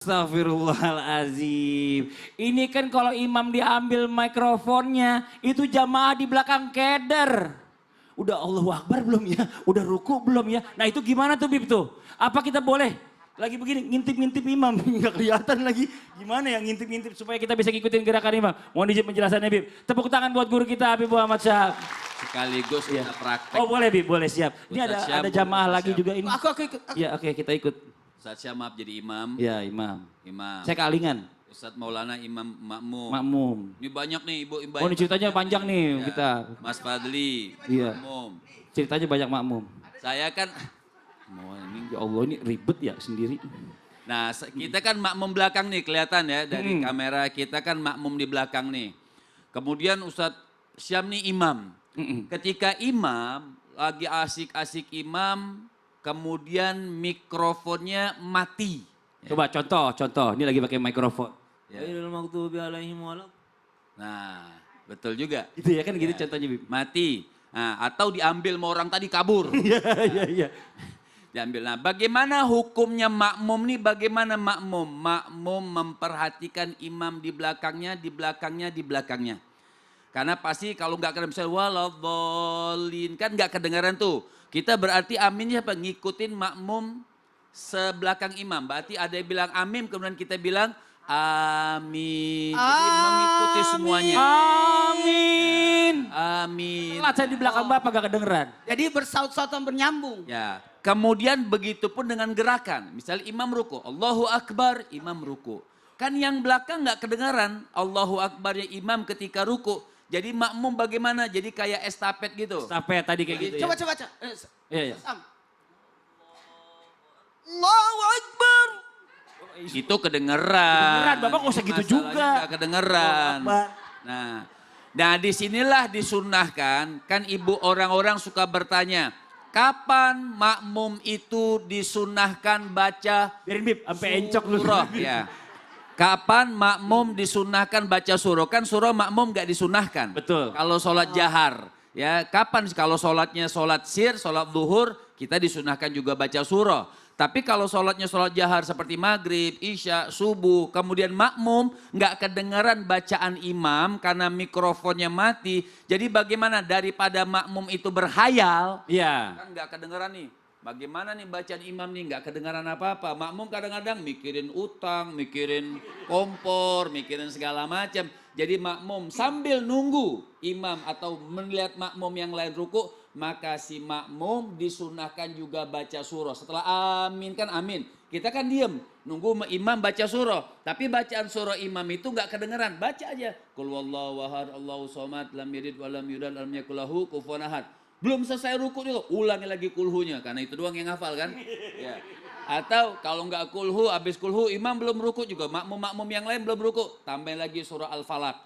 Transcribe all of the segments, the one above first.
Astagfirullahalazim. Ini kan kalau imam diambil mikrofonnya, itu jamaah di belakang keder. Udah Allahu Akbar belum ya? Udah ruku belum ya? Nah itu gimana tuh Bib tuh? Apa kita boleh lagi begini ngintip-ngintip imam? Nggak kelihatan lagi. Gimana ya ngintip-ngintip supaya kita bisa ngikutin gerakan imam? Mohon izin penjelasannya Bib. Tepuk tangan buat guru kita Habib Muhammad Syahab. Sekaligus kita praktek. Oh boleh Bib, boleh siap. Ini ada jamaah lagi juga ini. Aku ikut. Ya oke kita ikut. Ustadz Syamab jadi imam. Ya imam. Imam. Saya kealingan. Ustadz Maulana imam makmum. Makmum. Ini banyak nih ibu-ibu. Oh ini ceritanya panjang nih kita. Mas Fadli, Iya. makmum. Ceritanya banyak makmum. Saya kan, Ya Allah ini ribet ya sendiri. nah kita kan makmum belakang nih kelihatan ya dari kamera kita kan makmum di belakang nih. Kemudian Ustadz Syam nih imam. Ketika imam lagi asik-asik imam, kemudian mikrofonnya mati. Coba contoh. Ini lagi pakai mikrofon. Ya. Nah, betul juga. Gitu ya kan gitu contohnya Bib. Mati. Nah, atau diambil sama orang tadi kabur. Iya. Diambil. Nah, bagaimana hukumnya makmum nih? Bagaimana makmum? Makmum memperhatikan imam di belakangnya, di belakangnya, di belakangnya. Karena pasti kalau nggak kedengaran misalnya waladhdallin kan nggak kedengaran tuh. Kita berarti aminnya apa? Ngikutin makmum sebelakang imam. Berarti ada yang bilang amin, kemudian kita bilang amin. Jadi mengikuti semuanya. Amin. Amin. Lah saya di belakang Bapak gak kedengeran. Jadi bersaut-sautan bernyambung. Ya. Kemudian begitu pun dengan gerakan. Misalnya imam ruku, Allahu Akbar, imam ruku. Kan yang belakang nggak kedengaran Allahu Akbarnya imam ketika ruku. Jadi makmum bagaimana? Jadi kayak estafet gitu. Estafet tadi kayak gitu ya. Coba. Iya. Allahu Akbar. Itu kedengeran. Kedengeran, Bapak nggak usah gitu Masalahnya juga. nggak kedengeran. Nah disinilah disunahkan. Kan ibu orang-orang suka bertanya. Kapan makmum itu disunahkan baca Biarin Bib, sampai encok lu. surah? Ya. Kapan makmum disunahkan baca surah? Kan surah makmum gak disunahkan. Betul. Kalau sholat jahar. Ya, kapan kalau sholatnya sholat sir, sholat zuhur, kita disunahkan juga baca surah. Tapi kalau sholatnya sholat jahar seperti maghrib, isya, subuh, kemudian makmum nggak kedengaran bacaan imam karena mikrofonnya mati. Jadi bagaimana daripada makmum itu berhayal, Iya. kan nggak kedengaran nih. Bagaimana nih bacaan imam nih nggak kedengaran apa-apa. Makmum kadang-kadang mikirin utang, mikirin kompor, mikirin segala macam. Jadi makmum sambil nunggu imam atau melihat makmum yang lain ruku, maka si makmum disunahkan juga baca surah. Setelah amin kan amin. Kita kan diem nunggu imam baca surah. Tapi bacaan surah imam itu nggak kedengeran. Baca aja. Qul huwallahu ahad, Allahu somad, lam yalid walam yulad, walam yakul lahu kufuwan ahad. Belum selesai ruku juga, ulangi lagi kulhunya. Karena itu doang yang hafal kan. Ya. Atau kalau nggak kulhu, habis kulhu imam belum ruku juga. Makmum-makmum yang lain belum ruku. Tambah lagi surah Al-Falaq.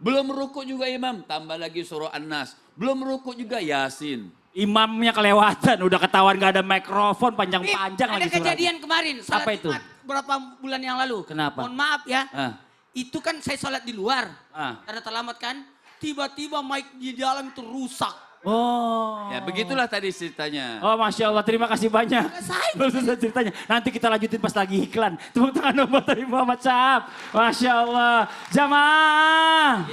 Belum ruku juga imam, tambah lagi surah An-Nas. Belum ruku juga Yasin. Imamnya kelewatan, udah ketahuan gak ada mikrofon panjang-panjang lagi Ada kejadian kemarin. Salat Apa itu? Jumat berapa bulan yang lalu. Kenapa? Mohon maaf ya. Itu Itu kan saya sholat di luar. Ah. Karena terlambat kan. Tiba-tiba mic di dalam itu rusak. Oh. Ya begitulah tadi ceritanya. Oh Masya Allah, terima kasih banyak. Belum selesai ceritanya. Nanti kita lanjutin pas lagi iklan. Tepuk tangan dong buat Habib Muhammad Syahab. Masya Allah. Jamaah.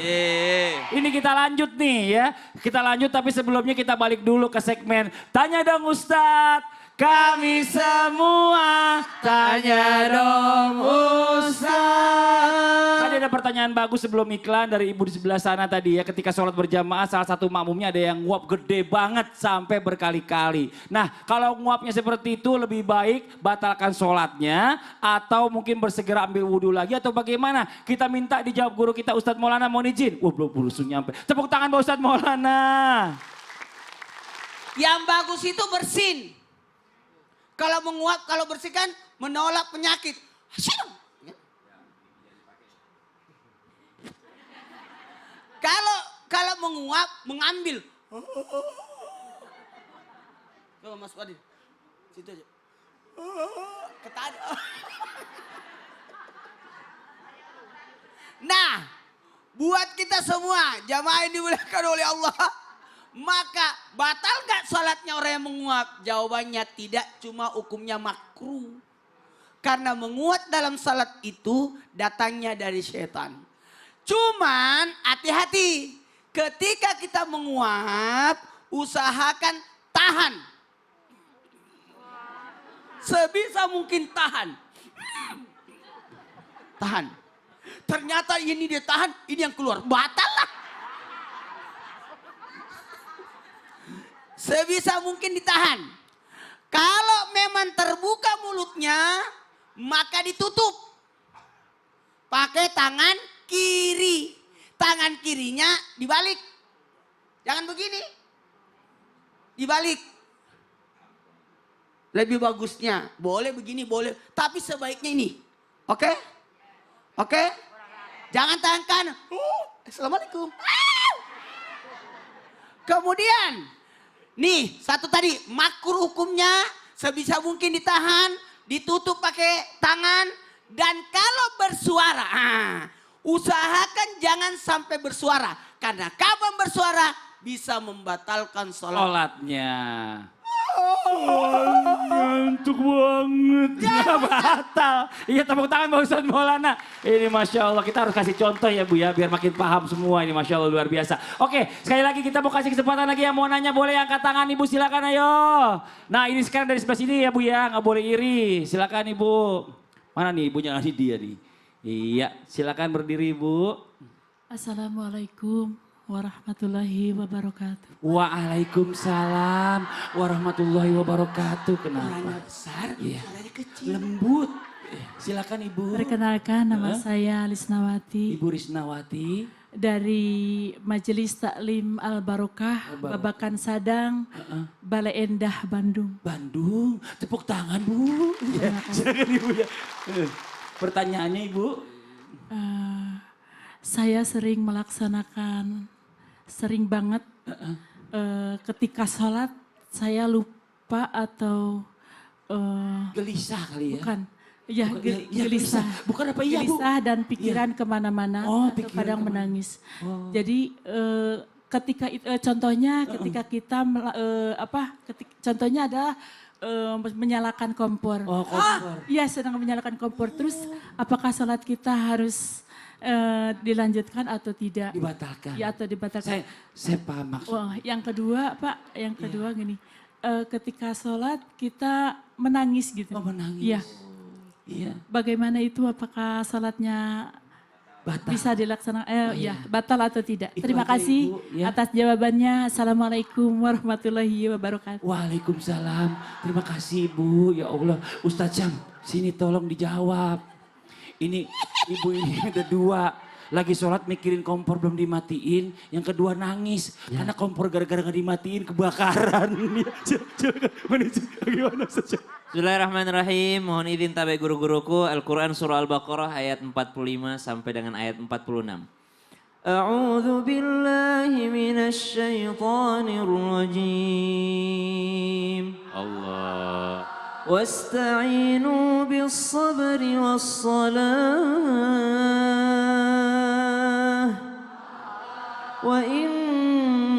Ini kita lanjut nih ya. Kita lanjut tapi sebelumnya kita balik dulu ke segmen Tanya Dong Ustadz. Kami semua tanya dong Ustadz. Tadi ada pertanyaan bagus sebelum iklan dari ibu di sebelah sana tadi ya. Ketika sholat berjamaah salah satu makmumnya ada yang nguap gede banget sampai berkali-kali. Nah kalau nguapnya seperti itu lebih baik batalkan sholatnya. Atau mungkin bersegera ambil wudhu lagi atau bagaimana. Kita minta dijawab guru kita Ustadz Maulana, mohon izin. Belum nyampe. Tepuk tangan buat Ustadz Maulana. Yang bagus itu bersin. Kalau menguap, kalau bersihkan menolak penyakit. Kalau menguap, mengambil. Coba Mas Fadil. Situ aja. Ketadi. Nah, buat kita semua, jamaah yang dimuliakan oleh Allah. Maka batal gak sholatnya orang yang menguap? Jawabannya tidak, cuma hukumnya makruh. Karena menguat dalam salat itu datangnya dari setan. Cuman hati-hati. Ketika kita menguap, usahakan tahan. Sebisa mungkin tahan. Tahan. Ternyata ini dia tahan, ini yang keluar. Batal lah. Sebisa mungkin ditahan. Kalau memang terbuka mulutnya, maka ditutup. Pakai tangan kiri. Tangan kirinya dibalik. Jangan begini. Dibalik. Lebih bagusnya. Boleh begini, boleh. Tapi sebaiknya ini. Oke? Oke? Jangan tangan kanan. Assalamualaikum. Kemudian. Nih, satu tadi. Makruh hukumnya. Sebisa mungkin ditahan. Ditutup pakai tangan. Dan kalau bersuara. Usahakan jangan sampai bersuara. Karena kapan bersuara bisa membatalkan sholat. Sholatnya. Ngantuk banget. Nggak batal. Iya, tepuk tangan Pak Ustadz Maulana. Ini Masya Allah, kita harus kasih contoh ya Bu ya. Biar makin paham semua ini, Masya Allah luar biasa. Oke, sekali lagi kita mau kasih kesempatan lagi yang mau nanya. Boleh angkat tangan Ibu, silakan ayo. Nah ini sekarang dari sebelah sini ya Bu ya. Nggak boleh iri. Silakan Ibu. Mana nih ibunya? Ini dia nih. Iya, silakan berdiri Ibu. Assalamualaikum warahmatullahi wabarakatuh. Waalaikumsalam warahmatullahi wabarakatuh. Kenapa? Orangnya besar, Iya. suaranya kecil. Lembut. Silakan Ibu. Perkenalkan nama saya Lisnawati Ibu Risnawati. dari Majelis Taklim Al Barokah, Babakan Sadang, Balai Endah, Bandung. Bandung. Tepuk tangan Bu. Ya, silakan Ibu ya. Pertanyaannya Ibu. Saya sering melaksanakan, sering banget ketika sholat saya lupa atau Gelisah kali ya. bukan. Ya, Bukan, ya, gelisah. Bukan apa iya Bu? Gelisah dan pikiran kemana-mana Oh, atau pikiran kadang kemana. menangis. Oh. Jadi ketika contohnya ketika kita contohnya adalah menyalakan kompor. Oh, kompor. Iya, sedang menyalakan kompor. Terus apakah sholat kita harus dilanjutkan atau tidak? Dibatalkan. Ya, atau dibatalkan. Saya paham maksud. Wah, yang kedua Pak, yang kedua gini. Ketika sholat kita menangis gitu. Oh, menangis. Iya. Iya. Bagaimana itu, apakah salatnya Batal. bisa dilaksanakan? Ya, batal atau tidak? Itu Terima aja, kasih Ibu, ya. atas jawabannya. Assalamualaikum warahmatullahi wabarakatuh. Waalaikumsalam. Terima kasih Bu. Ya Allah. Ustadz Syam, sini tolong dijawab. Ini ibu ini ada dua. Lagi sholat mikirin kompor belum dimatiin. Yang kedua nangis. Karena kompor gara-gara gak dimatiin kebakaran. Gimana Ustadz Syam? Bismillahirrahmanirrahim. Mohon izin tabe guru-guruku. Al-Quran surah Al-Baqarah ayat 45 sampai dengan ayat 46. A'udzu billahi minasy syaithanir rajim. Allah. Wasta'inu bis sabri was salah. Wa innaha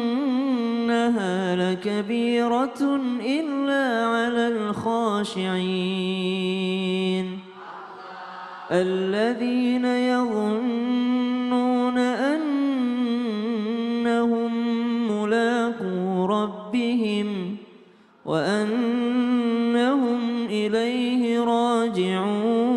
lakabiratun illa 'alal khashi'in. Alladzina yadhunnuna annahum mulaqu rabbihim wa annahum ilaihi raji'un.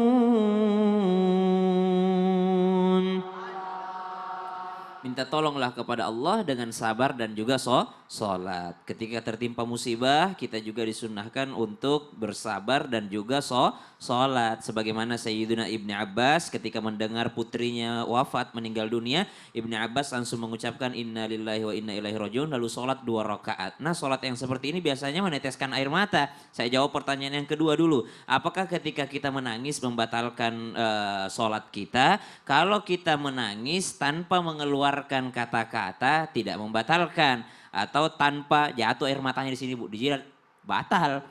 Minta tolonglah kepada Allah dengan sabar dan juga sholat. Ketika tertimpa musibah, kita juga disunnahkan untuk bersabar dan juga sholat. Sebagaimana Sayyidina Ibni Abbas ketika mendengar putrinya wafat meninggal dunia, Ibni Abbas langsung mengucapkan inna lillahi wa inna ilaihi rajiun, lalu sholat 2 rakaat. Nah, sholat yang seperti ini biasanya meneteskan air mata. Saya jawab pertanyaan yang kedua dulu. Apakah ketika kita menangis membatalkan sholat kita? Kalau kita menangis tanpa mengeluarkan kata-kata tidak membatalkan. Atau tanpa jatuh air matanya di sini Bu, dijilat, batal.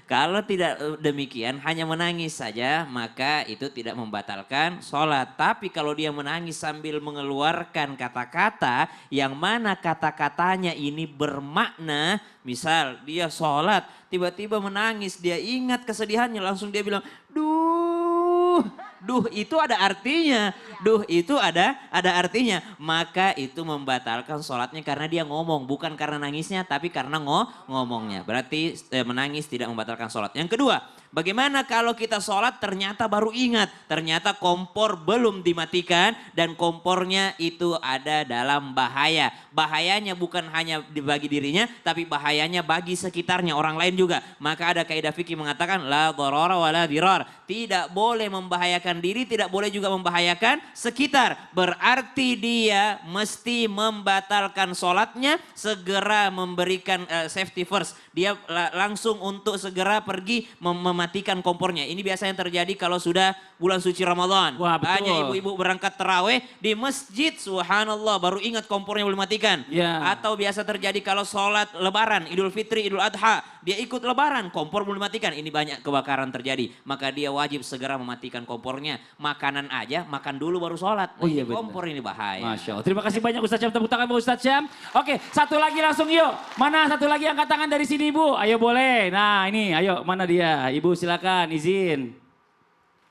Kalau tidak demikian hanya menangis saja maka itu tidak membatalkan sholat. Tapi kalau dia menangis sambil mengeluarkan kata-kata yang mana kata-katanya ini bermakna. Misal dia sholat tiba-tiba menangis, dia ingat kesedihannya langsung dia bilang duh. Duh itu ada artinya, duh itu ada artinya. Maka itu membatalkan sholatnya karena dia ngomong. Bukan karena nangisnya tapi karena ngomongnya. Berarti menangis tidak membatalkan sholat. Yang kedua, bagaimana kalau kita sholat ternyata baru ingat. Ternyata kompor belum dimatikan dan kompornya itu ada dalam bahaya. Bahayanya bukan hanya bagi dirinya tapi bahayanya bagi sekitarnya, orang lain juga. Maka ada kaidah fikih mengatakan la dharara wa la dirar. Tidak boleh membahayakan diri, tidak boleh juga membahayakan sekitar. Berarti dia mesti membatalkan sholatnya, segera memberikan safety first. Dia langsung untuk segera pergi mematikan kompornya. Ini biasanya terjadi kalau sudah bulan suci Ramadan. Wah, betul. Banyak ibu-ibu berangkat taraweh di masjid, subhanallah baru ingat kompornya belum matikan. Ya. Atau biasa terjadi kalau sholat lebaran, idul fitri, idul adha. Dia ikut lebaran, kompor belum dimatikan. Ini banyak kebakaran terjadi. Maka dia wajib segera mematikan kompornya. Makanan aja, makan dulu baru sholat. Nah, Oh iya, ini benar. kompor ini bahaya. Masya Allah. Terima kasih banyak Ustadz Syam. Tepuk tangan buat Ustadz Syam. Oke, satu lagi langsung yuk. Mana satu lagi angkat tangan dari sini Ibu? Ayo boleh. Nah ini, ayo mana dia? Ibu silakan izin.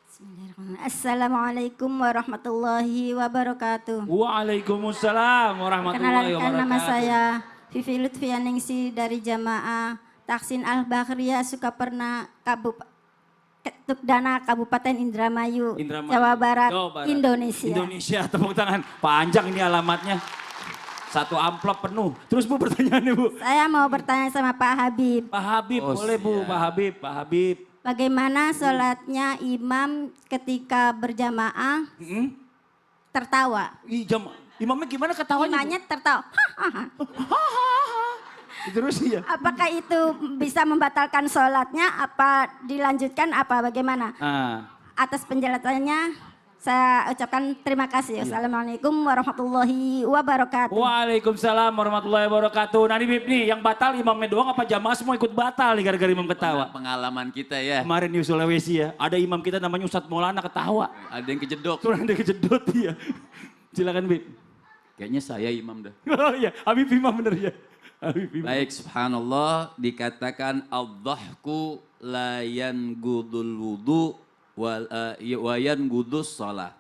Bismillahirrahmanirrahim. Assalamualaikum warahmatullahi wabarakatuh. Waalaikumsalam warahmatullahi Perkenalkan wabarakatuh. nama saya Vivi Lutfianingsi dari Jamaah Taksin Al-Bakhriyah Sukaperna Tukdana Kabupaten Indramayu, Indramayu, Jawa Barat, Jawa Barat. Indonesia. Indonesia, tepuk tangan. Panjang ini alamatnya. Satu amplop penuh. Terus Bu pertanyaannya Bu. Saya mau bertanya sama Pak Habib, Pak Habib, Oh, boleh Bu. siap. Pak Habib, Pak Habib. bagaimana sholatnya imam ketika berjamaah Hmm? tertawa? Imamnya gimana ketawanya? Bu? Imamnya tertawa. Terus iya. Apakah itu bisa membatalkan sholatnya? Apa dilanjutkan? Apa bagaimana? Ah. Atas penjelasannya saya ucapkan terima kasih. Assalamualaikum warahmatullahi wabarakatuh. Waalaikumsalam warahmatullahi wabarakatuh. Nah ini Bib nih, yang batal imamnya doang apa jamaah semua ikut batal nih gara-gara imam ketawa? Pengalaman kita ya, Kemarin di Sulawesi ya, ada imam kita namanya Ustadz Maulana ketawa. ada yang kejedok. Terus ada kejedot dia. Silakan Bib. Kayaknya saya imam dah. Oh iya, Habib imam bener ya. Habib imam. Baik, subhanallah dikatakan al-dhahku la yanqudul wudu wa yanqudus shalah.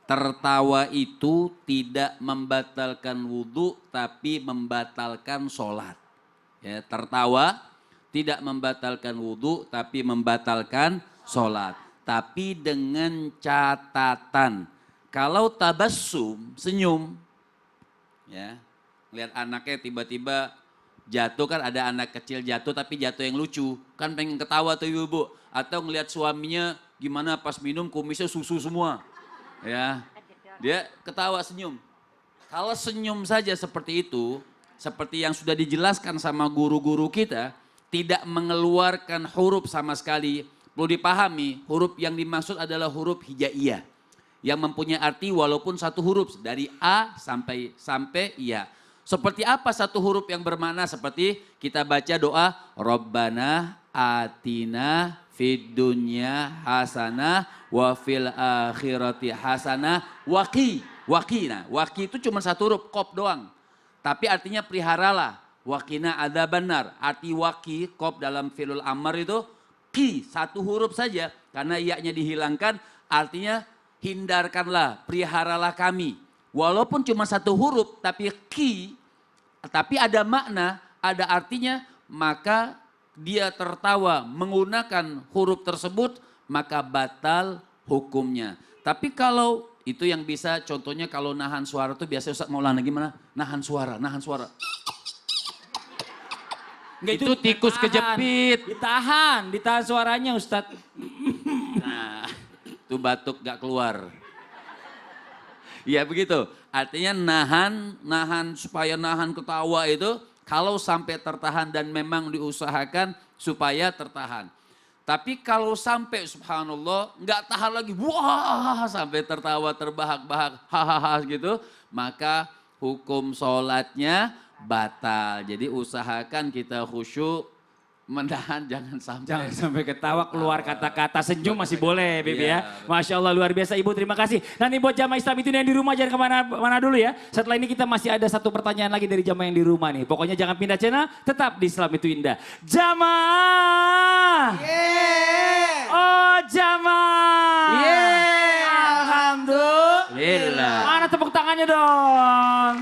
Tertawa itu tidak membatalkan wudu tapi membatalkan sholat. Ya, tertawa tidak membatalkan wudu tapi membatalkan sholat. Tapi dengan catatan, kalau tabassum, senyum, ya, lihat anaknya tiba-tiba jatuh, kan ada anak kecil jatuh tapi jatuh yang lucu, kan pengen ketawa tuh ibu. Atau ngelihat suaminya gimana pas minum kumisnya susu semua, ya, dia ketawa senyum. Kalau senyum saja seperti itu, seperti yang sudah dijelaskan sama guru-guru kita, tidak mengeluarkan huruf sama sekali. Perlu dipahami, huruf yang dimaksud adalah huruf hijaiyah yang mempunyai arti walaupun satu huruf dari A sampai Ya. Seperti apa satu huruf yang bermakna? Seperti kita baca doa Rabbana atina fid dunya hasanah wa fil akhirati hasanah waqi. Nah, waqi itu cuma satu huruf qaf doang. Tapi artinya peliharalah. Waqina adzabannar. Arti waqi qaf dalam fi'lul amr itu ki, satu huruf saja karena iya-nya dihilangkan, artinya hindarkanlah, peliharalah kami. Walaupun cuma satu huruf tapi ki, tapi ada makna, ada artinya, maka dia tertawa menggunakan huruf tersebut, maka batal hukumnya. Tapi kalau itu yang bisa, contohnya kalau nahan suara tuh biasanya Ustaz Maulana gimana? Nahan suara. Enggak, Itu tikus kejepit. Ditahan suaranya Ustadz. Nah, itu batuk gak keluar. Ya begitu, artinya nahan supaya nahan ketawa itu kalau sampai tertahan dan memang diusahakan supaya tertahan. Tapi kalau sampai subhanallah nggak tahan lagi, wah sampai tertawa terbahak-bahak, hahaha gitu, maka hukum sholatnya batal. Jadi usahakan kita khusyuk menahan jangan Jangan sampai. sampai ketawa keluar kata-kata, senyum masih boleh Bib Iya, ya. Masya Allah luar biasa Ibu, terima kasih. Nanti buat jamaah Islam itu yang di rumah jangan kemana-mana dulu ya. Setelah ini kita masih ada satu pertanyaan lagi dari jamaah yang di rumah nih. Pokoknya jangan pindah channel, tetap di Islam itu indah. Jamaah! Oh jamaah! Alhamdulillah. Lillah. Mana tepuk tangannya dong?